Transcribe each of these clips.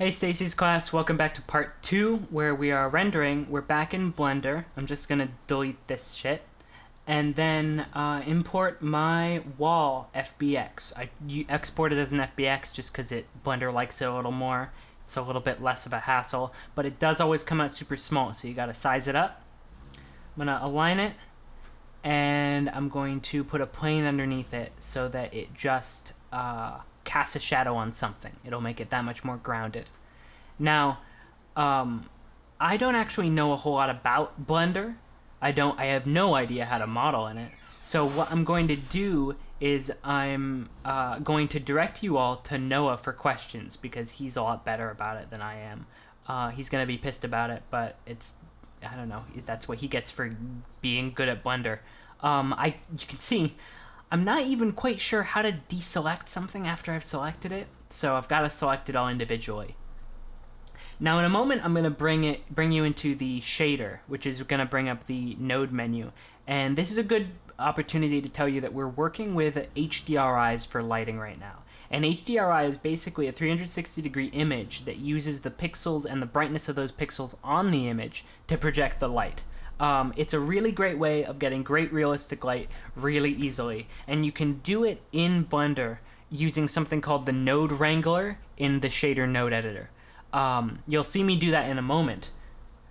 Hey Stacy's class, welcome back to part 2 where we are rendering. We're back in Blender. I'm just gonna delete this shit and then import my wall FBX. I export it as an FBX just because Blender likes it a little more. It's a little bit less of a hassle, but it does always come out super small, so you gotta size it up. I'm gonna align it and I'm going to put a plane underneath it so that it just cast a shadow on something. It'll make it that much more grounded. Now, I don't actually know a whole lot about Blender. I have no idea how to model in it. So what I'm going to do is I'm going to direct you all to Noah for questions because he's a lot better about it than I am. He's going to be pissed about it, but I don't know, that's what he gets for being good at Blender. You can see I'm not even quite sure how to deselect something after I've selected it, so I've got to select it all individually. Now in a moment I'm going to bring you into the shader, which is going to bring up the node menu, and this is a good opportunity to tell you that we're working with HDRIs for lighting right now. An HDRI is basically a 360-degree image that uses the pixels and the brightness of those pixels on the image to project the light. It's a really great way of getting great realistic light really easily, and you can do it in Blender using something called the node wrangler in the shader node editor. You'll see me do that in a moment.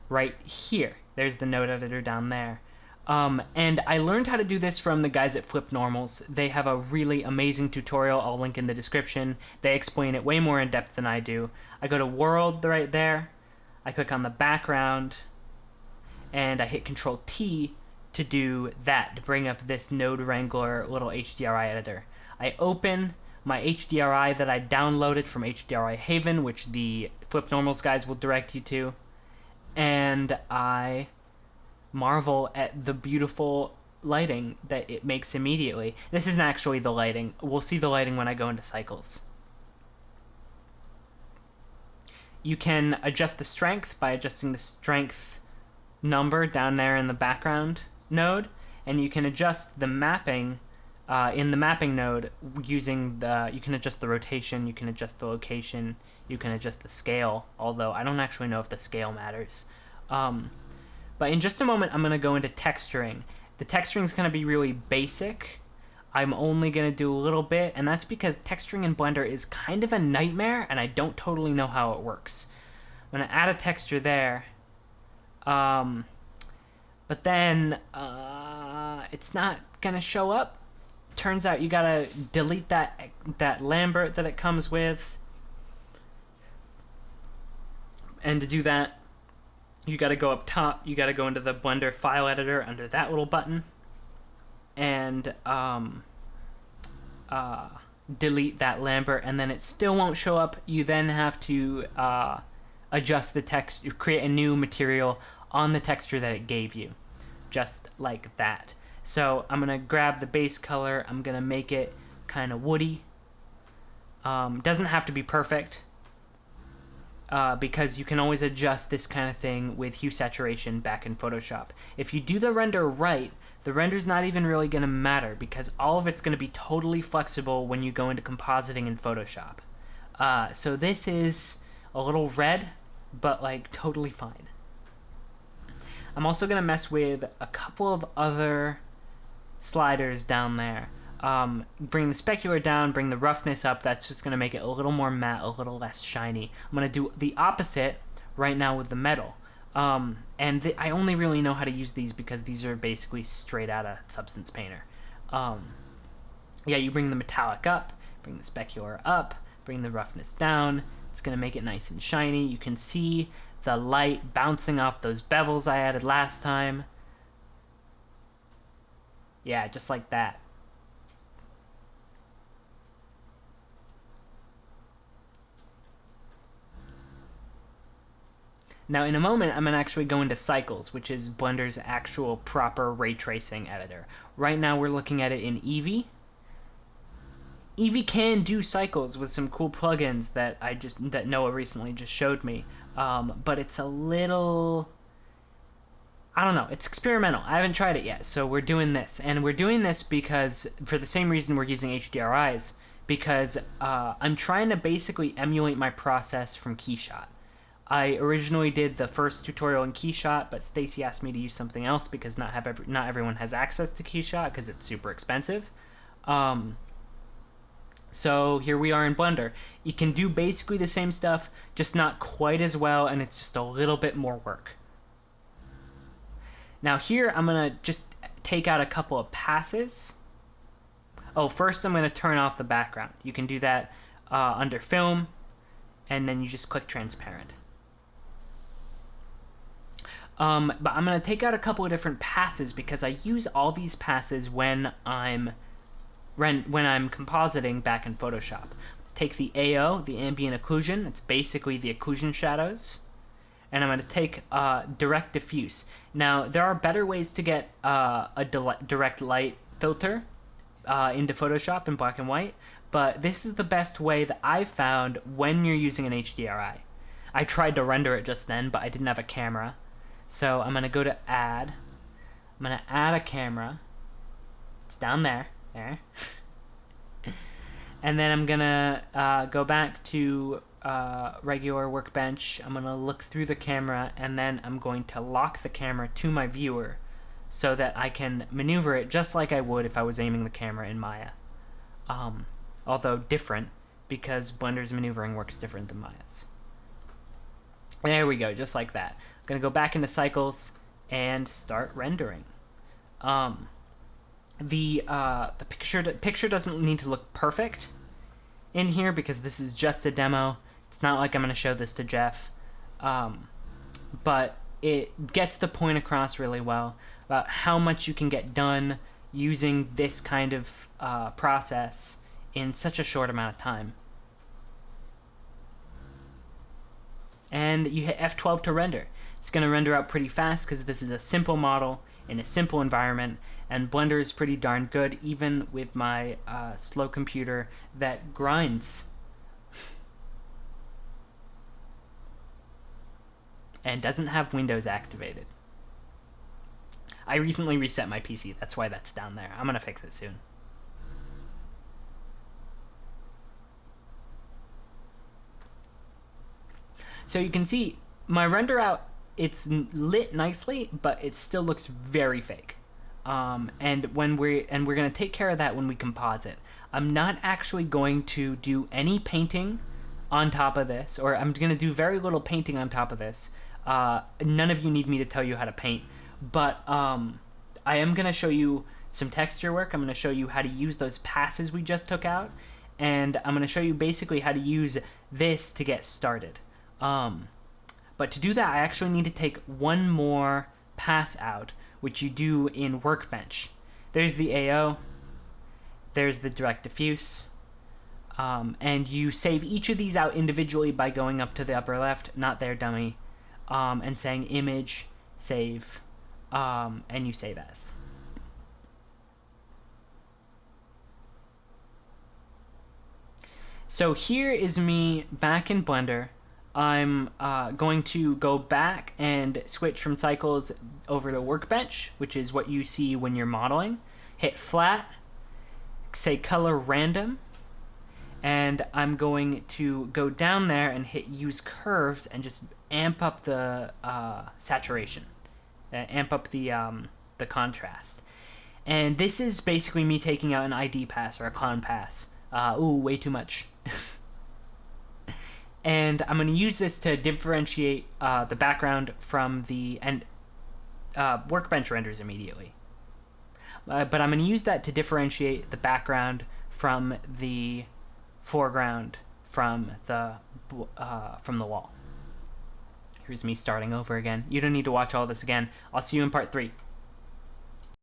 Right here. There's the node editor down there. And I learned how to do this from the guys at Flipped Normals. They have a really amazing tutorial I'll link in the description. They explain it way more in depth than I do. I go to World right there. I click on the background. And I hit Control T to do that, to bring up this node wrangler little HDRI editor. I open my HDRI that I downloaded from HDRI Haven, which the Flip Normals guys will direct you to, and I marvel at the beautiful lighting that it makes immediately. This isn't actually the lighting. We'll see the lighting when I go into cycles. You can adjust the strength by adjusting the strength number down there in the background node, and you can adjust the mapping in the mapping node using you can adjust the rotation, you can adjust the location, you can adjust the scale, although I don't actually know if the scale matters. But in just a moment I'm going to go into texturing. The texturing is going to be really basic. I'm only going to do a little bit, and that's because texturing in Blender is kind of a nightmare and I don't totally know how it works. I'm going to add a texture there. But then it's not gonna show up. Turns out you gotta delete that Lambert that it comes with, and to do that you gotta go up top. You gotta go into the Blender file editor under that little button and delete that Lambert, and then it still won't show up. You then have to adjust the text, create a new material on the texture that it gave you, just like that. So I'm gonna grab the base color, I'm gonna make it kind of woody. Doesn't have to be perfect, because you can always adjust this kind of thing with hue saturation back in Photoshop. If you do the render right, the render's not even really gonna matter because all of it's gonna be totally flexible when you go into compositing in Photoshop. So this is a little red, but like totally fine. I'm also going to mess with a couple of other sliders down there. Bring the specular down, bring the roughness up. That's just going to make it a little more matte, a little less shiny. I'm going to do the opposite right now with the metal. I only really know how to use these because these are basically straight out of Substance Painter. Yeah, you bring the metallic up, bring the specular up, bring the roughness down. It's going to make it nice and shiny. You can see the light bouncing off those bevels I added last time. Yeah, just like that. Now in a moment I'm going to actually go into Cycles, which is Blender's actual proper ray tracing editor. Right now we're looking at it in Eevee. Eevee can do cycles with some cool plugins that Noah recently just showed me. But it's a little, I don't know, it's experimental. I haven't tried it yet, so we're doing this. And we're doing this because, for the same reason we're using HDRIs, because I'm trying to basically emulate my process from Keyshot. I originally did the first tutorial in Keyshot, but Stacy asked me to use something else because not everyone has access to Keyshot because it's super expensive. So here we are in Blender. You can do basically the same stuff, just not quite as well, and it's just a little bit more work. Now here I'm going to just take out a couple of passes. Oh, first I'm going to turn off the background. You can do that under Film, and then you just click Transparent. But I'm going to take out a couple of different passes because I use all these passes when I'm compositing back in Photoshop. Take the AO, the ambient occlusion. It's basically the occlusion shadows. And I'm going to take direct diffuse. Now, there are better ways to get a direct light filter into Photoshop in black and white, but this is the best way that I've found when you're using an HDRI. I tried to render it just then, but I didn't have a camera. So I'm going to go to Add. I'm going to add a camera. It's down there. There. And then I'm going to go back to regular workbench. I'm going to look through the camera, and then I'm going to lock the camera to my viewer so that I can maneuver it just like I would if I was aiming the camera in Maya. Although different, because Blender's maneuvering works different than Maya's. There we go, just like that. I'm going to go back into cycles and start rendering. The picture doesn't need to look perfect in here because this is just a demo. It's not like I'm going to show this to Jeff, but it gets the point across really well about how much you can get done using this kind of process in such a short amount of time. And you hit F12 to render. It's going to render out pretty fast because this is a simple model in a simple environment, and Blender is pretty darn good even with my slow computer that grinds and doesn't have Windows activated. I recently reset my PC, that's why that's down there. I'm gonna fix it soon. So you can see my render out, it's lit nicely, but it still looks very fake. And we're gonna take care of that when we composite. I'm not actually going to do any painting on top of this, or I'm gonna do very little painting on top of this. None of you need me to tell you how to paint, but I am gonna show you some texture work. I'm gonna show you how to use those passes we just took out, and I'm gonna show you basically how to use this to get started. But to do that, I actually need to take one more pass out, which you do in Workbench. There's the AO, there's the direct diffuse, and you save each of these out individually by going up to the upper left, not there, dummy, and saying image, save, and you save as. So here is me back in Blender. I'm going to go back and switch from cycles over to Workbench, which is what you see when you're modeling. Hit flat, say color random, and I'm going to go down there and hit use curves and just amp up the saturation, amp up the contrast. And this is basically me taking out an ID pass or a clown pass. Ooh, way too much. And I'm going to use this to differentiate the background from the Workbench renders immediately. But I'm going to use that to differentiate the background from the foreground from the wall. Here's me starting over again. You don't need to watch all this again. I'll see you in part 3.